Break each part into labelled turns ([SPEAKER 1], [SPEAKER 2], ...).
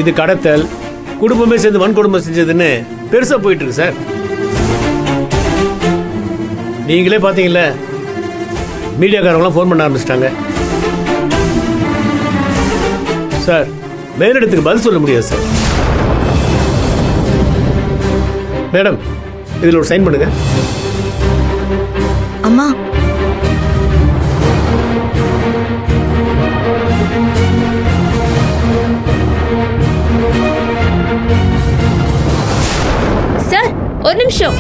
[SPEAKER 1] இது கடத்தல், குடும்பமே சேர்ந்து வன்கொடுமை செஞ்சதுன்னு பெருசா போயிட்டு இருக்கு சார். நீங்களே பாத்தீங்கல்ல, மீடியாக்காரங்களாம் ஃபோன் பண்ண ஆரம்பிச்சிட்டாங்க சார். மேலிடத்துக்கு பதில் சொல்ல முடியாது சார். மேடம், இதில் ஒரு சைன் பண்ணுங்க.
[SPEAKER 2] அம்மா,
[SPEAKER 3] சார் ஒரு நிமிஷம்.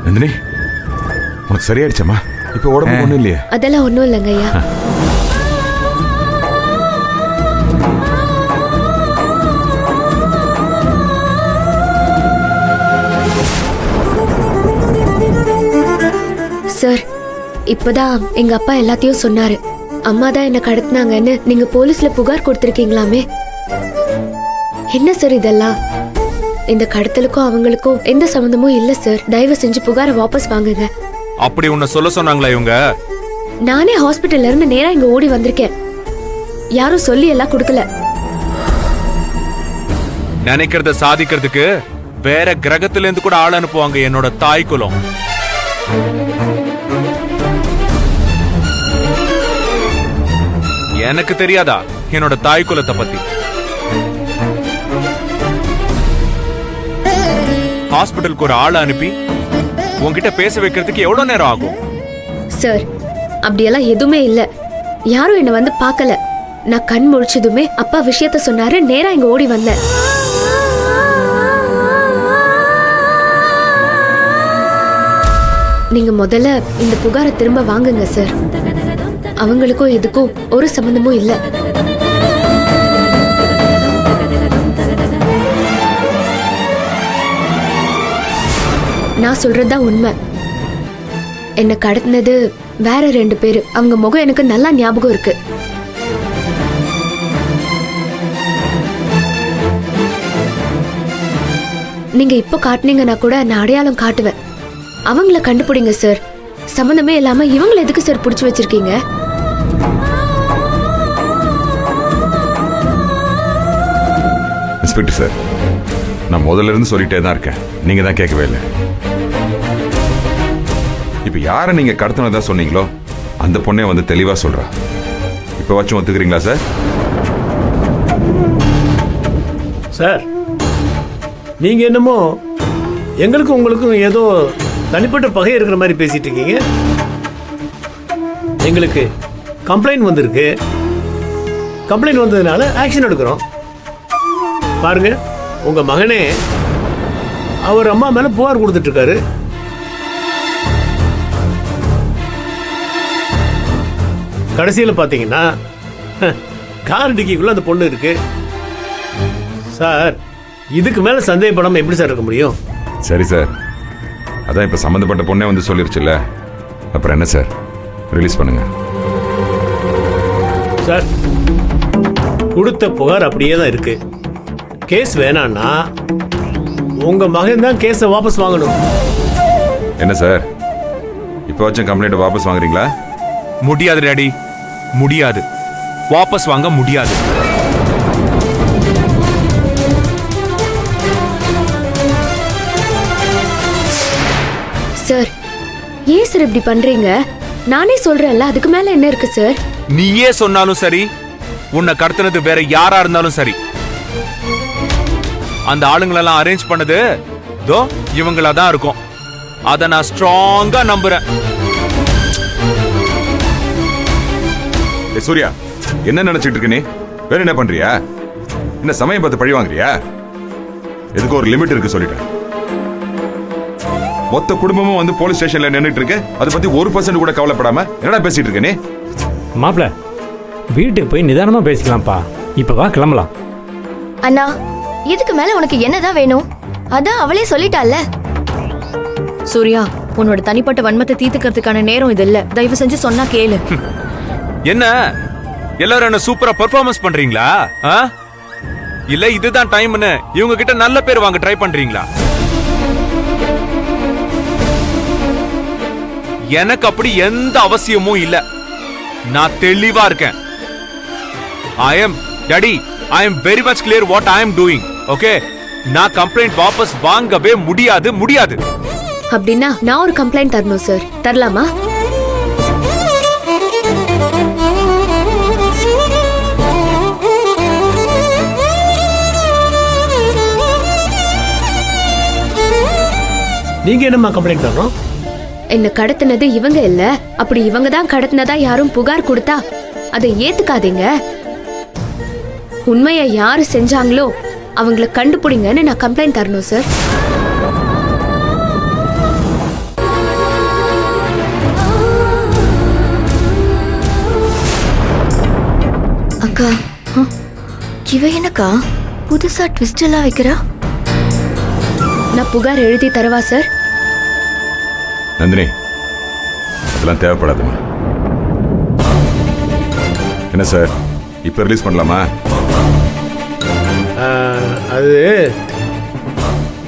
[SPEAKER 4] நந்தினி, உனக்கு சரியாயிடுச்சம்மா? இப்ப உடம்பு ஒண்ணும் இல்லையா?
[SPEAKER 3] அதெல்லாம் ஒண்ணும் இல்லைங்க ஐயா. சார், இப்பதான் எங்க அப்பா எல்லாத்தையும் சொன்னாரு. அம்மா தான் என்ன கடத்தினாங்கன்னு நீங்க போலீஸ்ல புகார் கொடுத்திருக்கீங்களாமே. என்ன சார் இதெல்லாம்? இந்த கடத்தலுக்கும் அவங்களுக்கும் எந்த சம்பந்தமும் இல்ல சார். தயவு செஞ்சு புகாரை வாபஸ் வாங்குங்க.
[SPEAKER 5] அப்படி உன்னை சொல்ல சொன்னாங்களா இவங்க?
[SPEAKER 3] நானே ஹாஸ்பிட்டல்ல இருந்து நேரா இங்க ஓடி வந்திருக்கேன். யாரும் சொல்லி எல்லாம் கொடுக்கல.
[SPEAKER 5] நினைக்கிறத சாதிக்கிறதுக்கு வேற கிரகத்துல இருந்து கூட ஆள் அனுப்புவாங்க என்னோட தாய் குலம். எனக்கு தெரியாதா என்னோட தாய் குலத்தை பத்தி? ஹாஸ்பிட்டலுக்கு ஒரு ஆளை அனுப்பி உன்கிட்ட பேச வைக்கிறதுக்கு எவ்வளவு நேரம் ஆகும்?
[SPEAKER 3] சார், அப்படியெல்லாம் எதுவுமே இல்ல. யாரும் என்ன வந்து பார்க்கல. நான் கண் முழிச்சதுமே அப்பா விஷயத்த சொன்னாரு. நேரா இங்க ஓடி வந்தேன். நீங்க முதல்ல இந்த புகாரை திரும்ப வாங்குங்க சார். அவங்களுக்கும் இதுக்கும் ஒரு சம்பந்தமும் இல்ல. நான் சொல்றதுதான் உண்மை. என்ன கடத்தினது வேற 2 பேரு. அவங்க முகம் எனக்கு நல்லா ஞாபகம் இருக்கு. நீங்க இப்ப காட்டுனீங்கன்னா கூட நான் அடையாளம் காட்டுவேன். அவங்கள கண்டுபிடிங்க சார். சம்பந்தமே இல்லாம இவங்களை எதுக்கு சார் புடிச்சு வச்சிருக்கீங்க?
[SPEAKER 4] இன்ஸ்பெக்டர் சார், நான் முதல்ல இருந்து சொல்லிட்டே தான் இருக்கேன். நீங்க தான் கேட்கவே இல்லை. இப்ப யாரை நீங்க கடத்தினதா சொன்னீங்களோ அந்த பொண்ணே வந்து தெளிவா சொல்றா. இப்ப வச்சும் ஒத்துக்கிறீங்களா சார்?
[SPEAKER 1] சார், நீங்க என்னமோ எங்களுக்கும் உங்களுக்கும் ஏதோ தனிப்பட்ட பகை இருக்கிற மாதிரி பேசிட்டு இருக்கீங்க. எங்களுக்கு கம்ப்ளைண்ட் வந்திருக்கு. கம்ப்ளைண்ட் வந்ததுனால ஆக்ஷன் எடுக்கிறோம். பாருங்க, உங்க மகனே அவர் அம்மா மேல புகார் கொடுத்துட்டு இருக்காரு. கடைசியில பாத்தீங்கன்னா கார் டிக்கிக்குள்ள அந்த பொண்ணு இருக்கு. சார், இதுக்கு மேல சந்தேகப்படாம எப்படி சார் இருக்க முடியும்?
[SPEAKER 4] சரி சார், அதான் இப்ப சம்பந்தப்பட்ட பொண்ணே வந்து சொல்லிருச்சுல்ல, அப்புறம் என்ன சார், ரிலீஸ் பண்ணுங்க.
[SPEAKER 1] சார், கொடுத்த புகார் அப்படியே தான் இருக்கு. கேஸ் வேணான்னா உங்க மகன் தான் கேஸை வாபஸ் வாங்கணும்.
[SPEAKER 4] என்ன சார், இப்ப வச்சும் கம்ப்ளைண்ட் வாபஸ் வாங்குறீங்களா?
[SPEAKER 5] முடியாது டாடி, முடியாது. வாபஸ் வாங்க முடியாது.
[SPEAKER 3] சார், ஏன் சார் இப்படி பண்றீங்க? நானே சொல்றேன்ல, அதுக்கு மேல என்ன இருக்கு சார்?
[SPEAKER 5] நீயே சொன்னாலும் சரி, உன்னை கடத்தினது வேற யாரா இருந்தாலும் சரி, அந்த ஆளுங்களெல்லாம் அரேஞ்ச் பண்ணது தோ இவங்களா தான் இருக்கும். அத நான் ஸ்ட்ராங்கா நம்புறேன்.
[SPEAKER 4] சூர்யா, என்ன நினைச்சிட்டு இருக்க நீ? வேற என்ன பண்றியா? என்ன சமயம் பார்த்து பழி வாங்குறியா? எதுக்கு ஒரு லிமிட் இருக்கு சொல்லிட்டேன். மொத்த குடும்பமும் வந்து போலீஸ் ஸ்டேஷன்ல நின்னுட்டு இருக்கு. அதை பத்தி 1% கூட கவலைப்படாம என்னடா பேசிட்டு இருக்க நீ?
[SPEAKER 6] மாப்ள, வீட்டுக்கு போய் நிதானமா பேசிக்கலாம்ப்பா. இப்ப வா, கிளம்பலாம்.
[SPEAKER 2] அண்ணா, இதுக்கு மேல உனக்கு என்னதான் வேணும்? அதான் அவளே சொல்லிட்டால.
[SPEAKER 7] சூர்யா, உன்னோட தனிப்பட்ட வன்மத்தை தீர்த்துக்கிறதுக்கான நேரம் இது இல்ல. தயவு செஞ்சு சொன்னா கேளு.
[SPEAKER 5] என்ன எல்லாரும் என்ன சூப்பரா பெர்ஃபார்மன்ஸ் பண்றீங்களா? இல்ல இதுதான் டைம்னு இவங்க கிட்ட நல்ல பேர் வாங்க ட்ரை பண்றீங்களா? எனக்கு அப்படி எந்த அவசியமும் இல்ல. நான் தெளிவா இருக்கேன். Daddy, I am very much clear what I am doing. Okay, நான் கம்ப்ளைண்ட் வாபஸ் வாங்கவே முடியாது.
[SPEAKER 3] அப்படின்னா நான் ஒரு கம்ப்ளைண்ட் தரணும் சார். தரலாமா?
[SPEAKER 1] நீங்க என்னம்மா கம்ப்ளைண்ட் தரணும்?
[SPEAKER 3] என்ன கடத்தினது இவங்க இல்ல, அப்படி இவங்க தான் கடத்தினதா யாரும் புகார் கொடுத்தா அதை ஏத்துக்காதீங்க. உண்மையை யாரு செஞ்சாங்களோ அவங்கள கண்டுபிடிங்கன்னு நான் கம்ப்ளைண்ட் தரணும் சார்.
[SPEAKER 2] அக்கா, இவ என்னக்கா புதுசா ட்விஸ்ட் எல்லாம் வைக்கிறா?
[SPEAKER 3] நான் புகார் எழுதி தரவா சார்?
[SPEAKER 4] நந்தினி, அதெல்லாம் தேவைப்படாதுமா. என்ன சார், இப்ப ரிலீஸ் பண்ணலாமா?
[SPEAKER 1] அது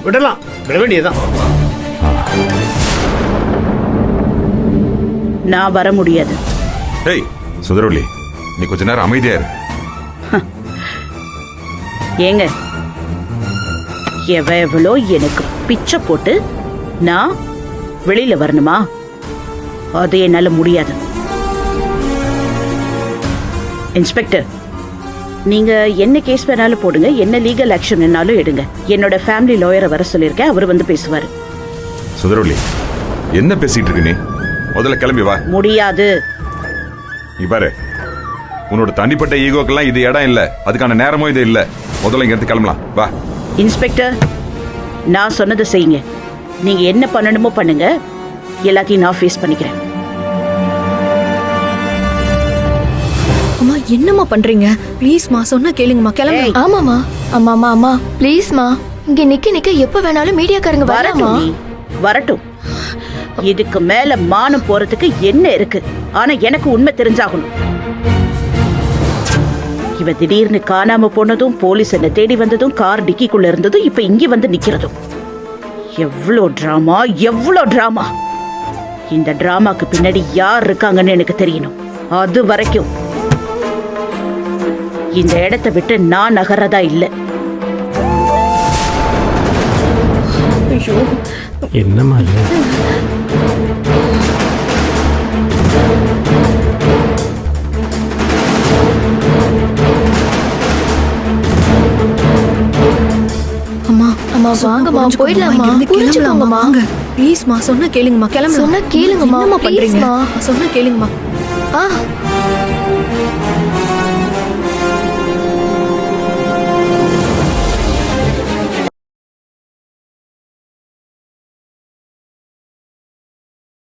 [SPEAKER 1] விட வேண்டியதுதான்.
[SPEAKER 8] நான் வர முடியாது.
[SPEAKER 4] ஏய் சுந்தரவல்லி, நீ கொஞ்ச நேரம் அமைதியா இரு.
[SPEAKER 8] ஏங்க, எவ்வளோ எனக்கு பிச்சை போட்டு நான் வெளியில வரணுமா? அது என்னால முடியாது. இன்ஸ்பெக்டர், நீங்க என்ன கேஸ் வேணாலும் போடுங்க, என்ன லீகல் ஆக்ஷன் வேணாலும் எடுங்க. என்னோட ஃபேமிலி லாயரை வர சொல்லியிருக்கேன், அவர் வந்து பேசுவாரு.
[SPEAKER 4] சுந்தரவல்லி, என்ன பேசிட்டு இருக்க நீ? முதல்ல கிளம்பி வா.
[SPEAKER 8] முடியாது.
[SPEAKER 4] நீ பாரு, உன்னோட தனிப்பட்ட ஈகோக்கெல்லாம் இது இடம் இல்ல, அதுக்கான நேரமும் இது இல்ல. முதல்ல இங்க இருந்து கிளம்பலாம், வா.
[SPEAKER 8] இன்ஸ்பெக்டர், நான் சொன்னதை செய்யுங்க. நீங்க என்ன பண்ணணுமோ பண்ணுங்க, எல்லாத்தையும் நான் ஃபேஸ் பண்ணிக்கிறேன்.
[SPEAKER 7] அம்மா என்னம்மா பண்றீங்க? ப்ளீஸ்மா, சொன்னா கேளுங்கம்மா. கிளம்பு.
[SPEAKER 2] ஆமாமா, அம்மா ப்ளீஸ்மா. இங்க நிக்க எப்ப வேணாலும் மீடியாக்காரங்க வரலாமா?
[SPEAKER 8] வரட்டும் நீ, வரட்டும். இதுக்கு மேல மானம் போறதுக்கு என்ன இருக்கு? ஆனா எனக்கு உண்மை தெரிஞ்சாகணும். இவ திடீர்னு காணாம போனதும், போலீஸ் என்ன தேடி வந்ததும், கார் டிக்கிக்குள்ள இருந்ததும், இப்ப இங்க வந்து நிக்கிறதும், எவ்வளோ டிராமா. இந்த டிராமாக்கு பின்னாடி யார் இருக்காங்கன்னு எனக்கு தெரியணும். அது வரைக்கும் இந்த இடத்தை விட்டு நான் நகர்றதா இல்ல.
[SPEAKER 6] என்னம்மா இது?
[SPEAKER 2] அம்மா வாங்கம்மா, போயிடலாமா? புரிஞ்சுக்கோங்கம்மா.
[SPEAKER 7] ப்ளீஸ்மா, சொன்னா கேளுங்கம்மா. கிளம்பு.
[SPEAKER 2] சொன்னா கேளுங்கம்மா.
[SPEAKER 7] என்னம்மா பண்றீங்க?
[SPEAKER 2] ப்ளீஸ்மா.
[SPEAKER 7] சொன்னா கேளுங்கம்மா.
[SPEAKER 2] ஆ